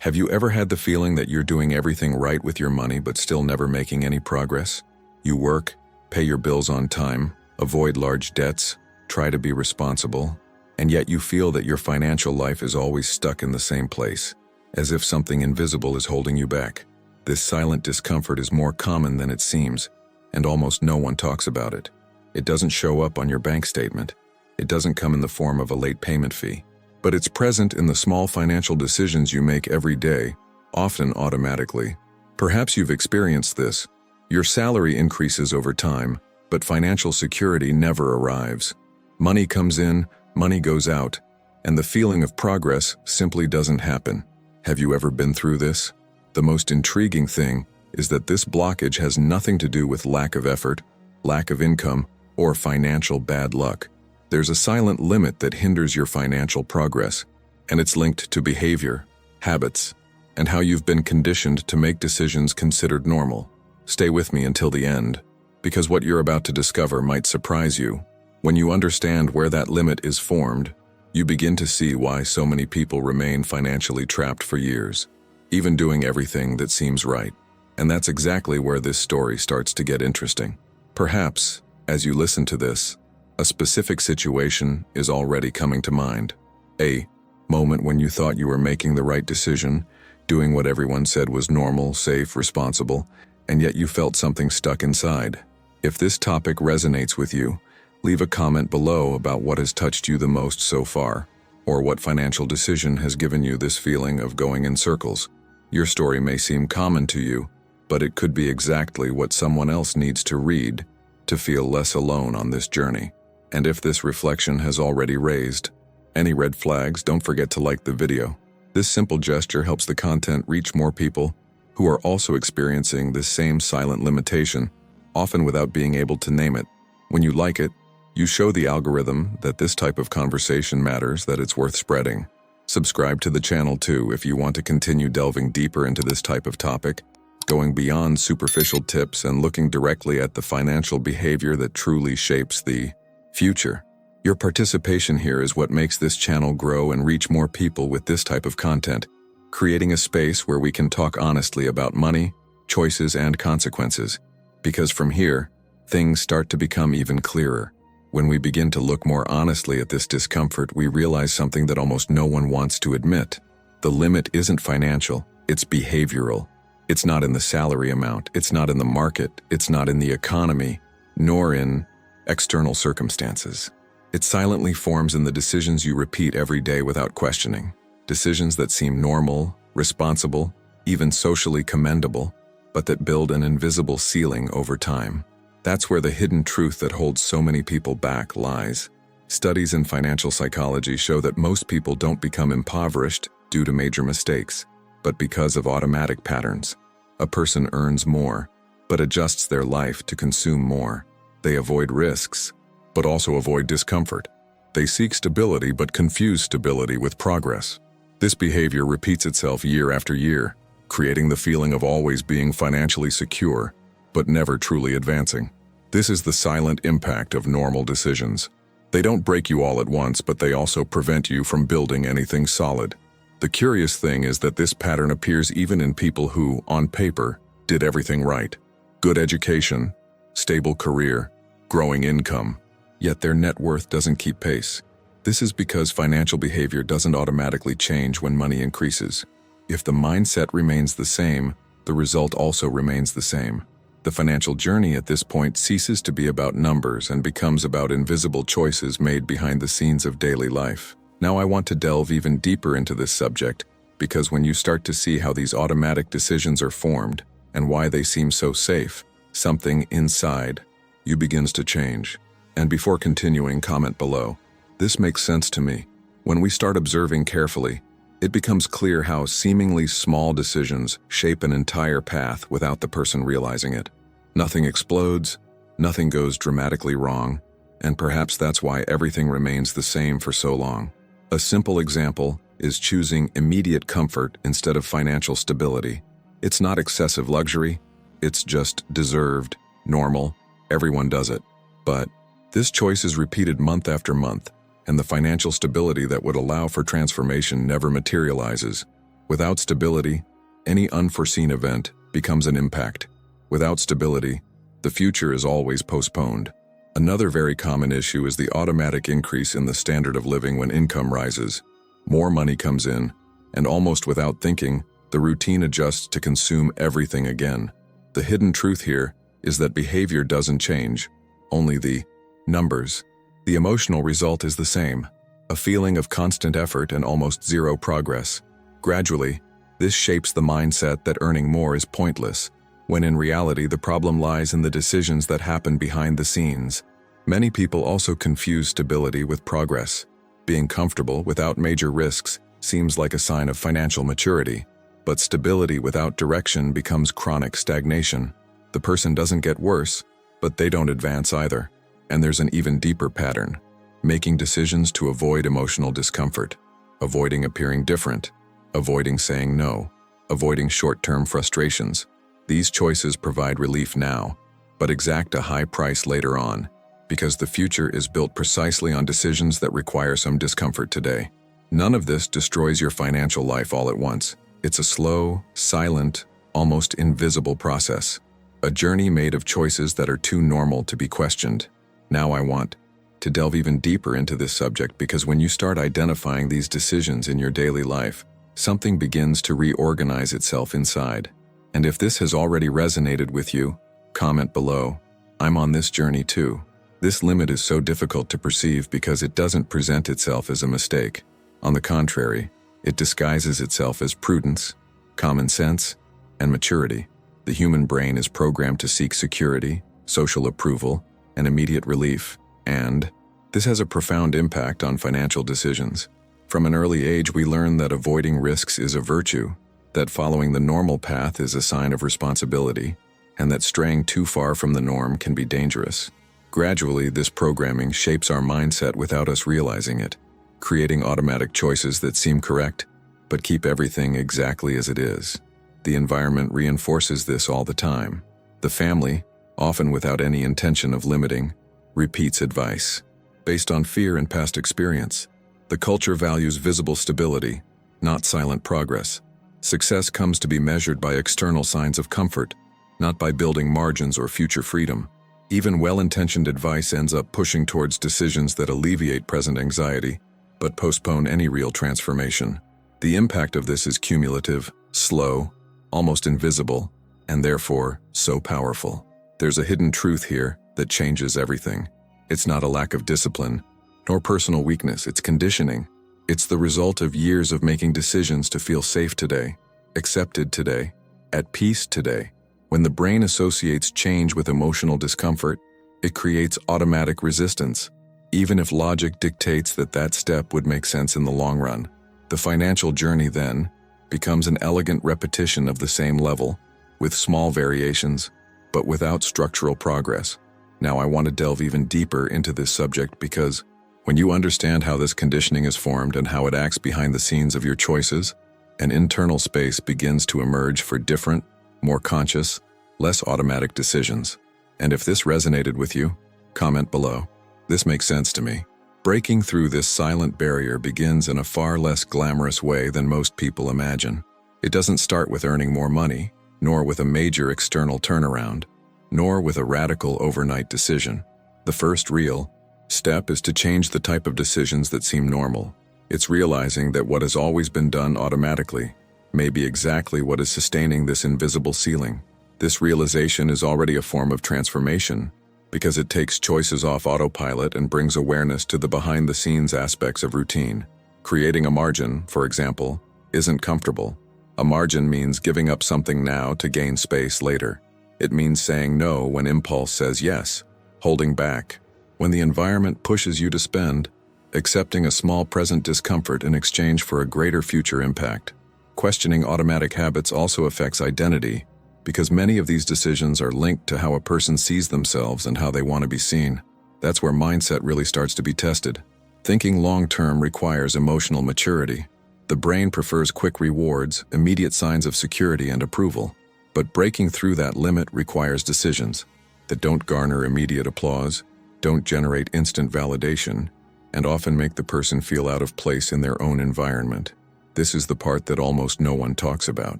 Have you ever had the feeling that you're doing everything right with your money but still never making any progress? You work, pay your bills on time, avoid large debts, try to be responsible, and yet you feel that your financial life is always stuck in the same place, as if something invisible is holding you back. This silent discomfort is more common than it seems, and almost no one talks about it. It doesn't show up on your bank statement. It doesn't come in the form of a late payment fee. But it's present in the small financial decisions you make every day, often automatically. Perhaps you've experienced this. Your salary increases over time, but financial security never arrives. Money comes in, money goes out, and the feeling of progress simply doesn't happen. Have you ever been through this? The most intriguing thing is that this blockage has nothing to do with lack of effort, lack of income, or financial bad luck. There's a silent limit that hinders your financial progress, and it's linked to behavior, habits, and how you've been conditioned to make decisions considered normal. Stay with me until the end, because what you're about to discover might surprise you. When you understand where that limit is formed, you begin to see why so many people remain financially trapped for years, even doing everything that seems right. And that's exactly where this story starts to get interesting. Perhaps, as you listen to this, a specific situation is already coming to mind. A moment when you thought you were making the right decision, doing what everyone said was normal, safe, responsible, and yet you felt something stuck inside. If this topic resonates with you, leave a comment below about what has touched you the most so far, or what financial decision has given you this feeling of going in circles. Your story may seem common to you, but it could be exactly what someone else needs to read to feel less alone on this journey. And if this reflection has already raised any red flags, don't forget to like the video. This simple gesture helps the content reach more people who are also experiencing this same silent limitation, often without being able to name it. When you like it, you show the algorithm that this type of conversation matters, that it's worth spreading. Subscribe to the channel too if you want to continue delving deeper into this type of topic, going beyond superficial tips and looking directly at the financial behavior that truly shapes the future. Your participation here is what makes this channel grow and reach more people with this type of content, creating a space where we can talk honestly about money, choices, and consequences. Because from here, things start to become even clearer. When we begin to look more honestly at this discomfort, we realize something that almost no one wants to admit. The limit isn't financial, it's behavioral. It's not in the salary amount, it's not in the market, it's not in the economy, nor in external circumstances. It silently forms in the decisions you repeat every day without questioning. Decisions that seem normal, responsible, even socially commendable, but that build an invisible ceiling over time. That's where the hidden truth that holds so many people back lies. Studies in financial psychology show that most people don't become impoverished due to major mistakes, but because of automatic patterns. A person earns more, but adjusts their life to consume more. They avoid risks, but also avoid discomfort. They seek stability but confuse stability with progress. This behavior repeats itself year after year, creating the feeling of always being financially secure, but never truly advancing. This is the silent impact of normal decisions. They don't break you all at once, but they also prevent you from building anything solid. The curious thing is that this pattern appears even in people who, on paper, did everything right. Good education, stable career, growing income, yet their net worth doesn't keep pace. This is because financial behavior doesn't automatically change when money increases. If the mindset remains the same, the result also remains the same. The financial journey at this point ceases to be about numbers and becomes about invisible choices made behind the scenes of daily life. Now I want to delve even deeper into this subject, because when you start to see how these automatic decisions are formed and why they seem so safe, something inside you begins to change. And before continuing, comment below. This makes sense to me. When we start observing carefully, it becomes clear how seemingly small decisions shape an entire path without the person realizing it. Nothing explodes, nothing goes dramatically wrong, and perhaps that's why everything remains the same for so long. A simple example is choosing immediate comfort instead of financial stability. It's not excessive luxury, it's just deserved, normal, everyone does it. But this choice is repeated month after month, and the financial stability that would allow for transformation never materializes. Without stability, any unforeseen event becomes an impact. Without stability, the future is always postponed. Another very common issue is the automatic increase in the standard of living when income rises. More money comes in, and almost without thinking, the routine adjusts to consume everything again. The hidden truth here is that behavior doesn't change, only the numbers. The emotional result is the same, a feeling of constant effort and almost zero progress. Gradually, this shapes the mindset that earning more is pointless, when in reality the problem lies in the decisions that happen behind the scenes. Many people also confuse stability with progress. Being comfortable without major risks seems like a sign of financial maturity, but stability without direction becomes chronic stagnation. The person doesn't get worse, but they don't advance either. And there's an even deeper pattern: making decisions to avoid emotional discomfort, avoiding appearing different, avoiding saying no, avoiding short-term frustrations. These choices provide relief now, but exact a high price later on, because the future is built precisely on decisions that require some discomfort today. None of this destroys your financial life all at once. It's a slow, silent, almost invisible process. A journey made of choices that are too normal to be questioned. Now I want to delve even deeper into this subject, because when you start identifying these decisions in your daily life, something begins to reorganize itself inside. And if this has already resonated with you, comment below. I'm on this journey too. This limit is so difficult to perceive because it doesn't present itself as a mistake. On the contrary, it disguises itself as prudence, common sense, and maturity. The human brain is programmed to seek security, social approval, and immediate relief, and this has a profound impact on financial decisions. From an early age, we learn that avoiding risks is a virtue, that following the normal path is a sign of responsibility, and that straying too far from the norm can be dangerous. Gradually, this programming shapes our mindset without us realizing it, creating automatic choices that seem correct, but keep everything exactly as it is. The environment reinforces this all the time. The family, often without any intention of limiting, repeats advice. Based on fear and past experience, the culture values visible stability, not silent progress. Success comes to be measured by external signs of comfort, not by building margins or future freedom. Even well-intentioned advice ends up pushing towards decisions that alleviate present anxiety, but postpone any real transformation. The impact of this is cumulative, slow, almost invisible, and therefore so powerful. There's a hidden truth here that changes everything. It's not a lack of discipline, nor personal weakness, it's conditioning. It's the result of years of making decisions to feel safe today, accepted today, at peace today. When the brain associates change with emotional discomfort, it creates automatic resistance, even if logic dictates that that step would make sense in the long run. The financial journey then becomes an elegant repetition of the same level, with small variations, but without structural progress. Now I want to delve even deeper into this subject, because when you understand how this conditioning is formed and how it acts behind the scenes of your choices, an internal space begins to emerge for different, more conscious, less automatic decisions. And if this resonated with you, comment below. This makes sense to me. Breaking through this silent barrier begins in a far less glamorous way than most people imagine. It doesn't start with earning more money, nor with a major external turnaround, nor with a radical overnight decision. The first real step is to change the type of decisions that seem normal. It's realizing that what has always been done automatically may be exactly what is sustaining this invisible ceiling. This realization is already a form of transformation, because it takes choices off autopilot and brings awareness to the behind-the-scenes aspects of routine. Creating a margin, for example, isn't comfortable. A margin means giving up something now to gain space later. It means saying no when impulse says yes, holding back when the environment pushes you to spend, accepting a small present discomfort in exchange for a greater future impact. Questioning automatic habits also affects identity, because many of these decisions are linked to how a person sees themselves and how they want to be seen. That's where mindset really starts to be tested. Thinking long-term requires emotional maturity. The brain prefers quick rewards, immediate signs of security and approval. But breaking through that limit requires decisions that don't garner immediate applause, don't generate instant validation, and often make the person feel out of place in their own environment. This is the part that almost no one talks about.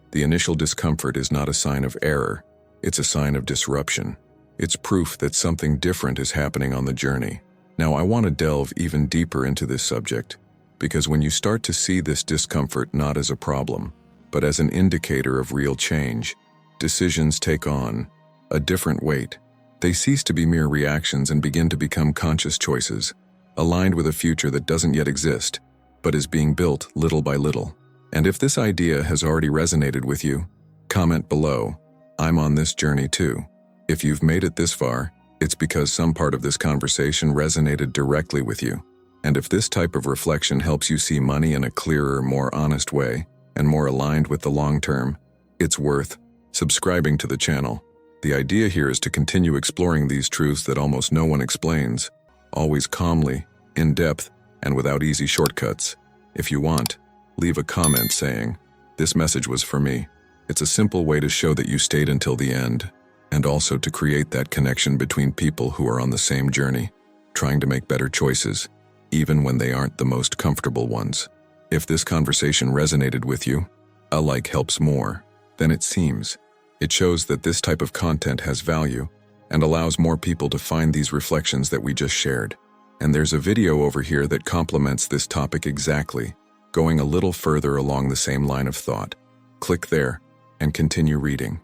The initial discomfort is not a sign of error, it's a sign of disruption. It's proof that something different is happening on the journey. Now, I want to delve even deeper into this subject, because when you start to see this discomfort not as a problem, but as an indicator of real change, decisions take on a different weight. They cease to be mere reactions and begin to become conscious choices, aligned with a future that doesn't yet exist, but is being built little by little. And if this idea has already resonated with you, comment below. I'm on this journey too. If you've made it this far, it's because some part of this conversation resonated directly with you. And if this type of reflection helps you see money in a clearer, more honest way, and more aligned with the long term, it's worth subscribing to the channel. The idea here is to continue exploring these truths that almost no one explains, always calmly, in depth, and without easy shortcuts. If you want, leave a comment saying, "This message was for me." It's a simple way to show that you stayed until the end, and also to create that connection between people who are on the same journey, trying to make better choices, even when they aren't the most comfortable ones. If this conversation resonated with you, a like helps more than it seems. It shows that this type of content has value and allows more people to find these reflections that we just shared. And there's a video over here that complements this topic exactly, going a little further along the same line of thought. Click there and continue reading.